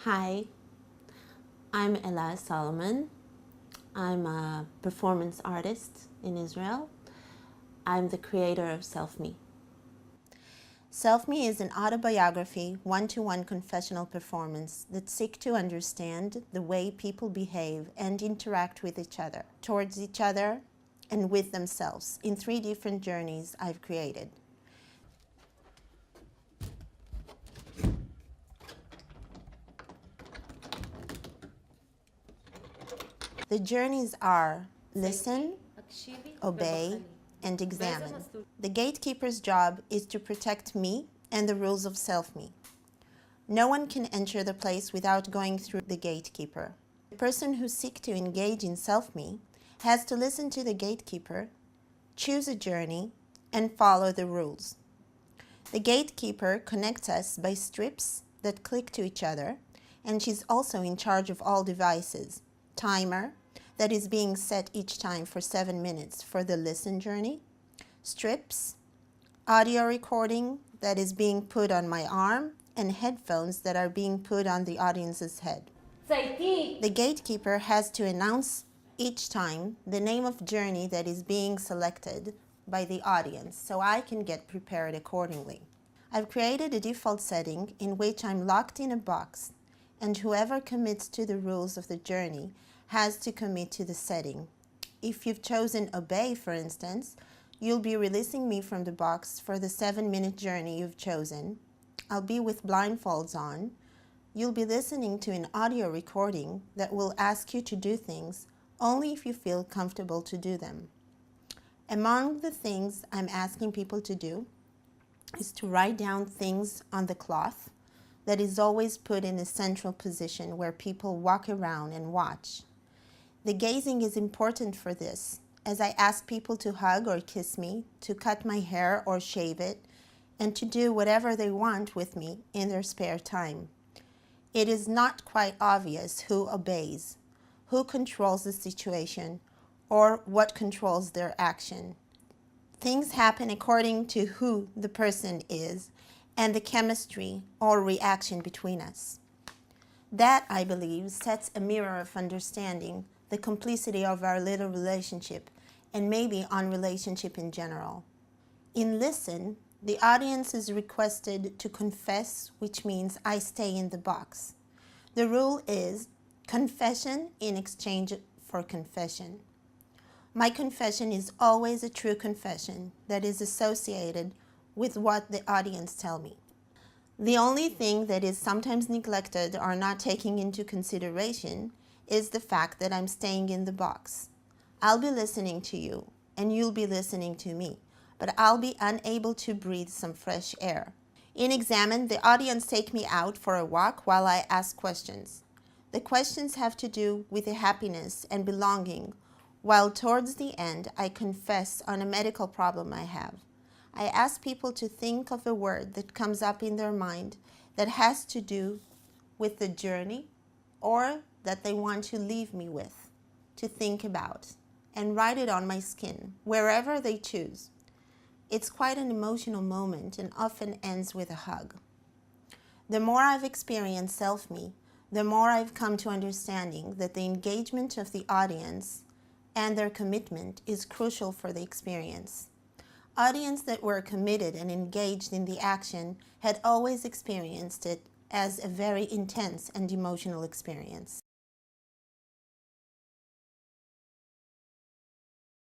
Hi, I'm Ela Solomon. I'm a performance artist in Israel. I'm the creator of Self Me. Self Me is an autobiography, one-to-one confessional performance that seeks to understand the way people behave and interact with each other, towards each other, and with themselves in 3 different journeys I've created. The journeys are listen, obey, and examine. The gatekeeper's job is to protect me and the rules of self-me. No one can enter the place without going through the gatekeeper. The person who seeks to engage in self-me has to listen to the gatekeeper, choose a journey, and follow the rules. The gatekeeper connects us by strips that click to each other, and she's also in charge of all devices. Timer that is being set each time for 7 minutes for the listen journey, strips, audio recording that is being put on my arm, and headphones that are being put on the audience's head. The gatekeeper has to announce each time the name of journey that is being selected by the audience so I can get prepared accordingly. I've created a default setting in which I'm locked in a box, and whoever commits to the rules of the journey has to commit to the setting. If you've chosen obey, for instance, you'll be releasing me from the box for the 7-minute journey you've chosen. I'll be with blindfolds on. You'll be listening to an audio recording that will ask you to do things only if you feel comfortable to do them. Among the things I'm asking people to do is to write down things on the cloth that is always put in a central position where people walk around and watch. The gazing is important for this, as I ask people to hug or kiss me, to cut my hair or shave it, and to do whatever they want with me in their spare time. It is not quite obvious who obeys, who controls the situation, or what controls their action. Things happen according to who the person is and the chemistry or reaction between us. That, I believe, sets a mirror of understanding the complicity of our little relationship and maybe on relationship in general. In Listen, the audience is requested to confess, which means I stay in the box. The rule is confession in exchange for confession. My confession is always a true confession that is associated with what the audience tell me. The only thing that is sometimes neglected or not taken into consideration is the fact that I'm staying in the box. I'll be listening to you, and you'll be listening to me, but I'll be unable to breathe some fresh air. In Examine, the audience take me out for a walk while I ask questions. The questions have to do with the happiness and belonging, while towards the end, I confess on a medical problem I have. I ask people to think of a word that comes up in their mind that has to do with the journey or that they want to leave me with, to think about, and write it on my skin, wherever they choose. It's quite an emotional moment and often ends with a hug. The more I've experienced self-me, the more I've come to understanding that the engagement of the audience and their commitment is crucial for the experience. Audience that were committed and engaged in the action had always experienced it as a very intense and emotional experience.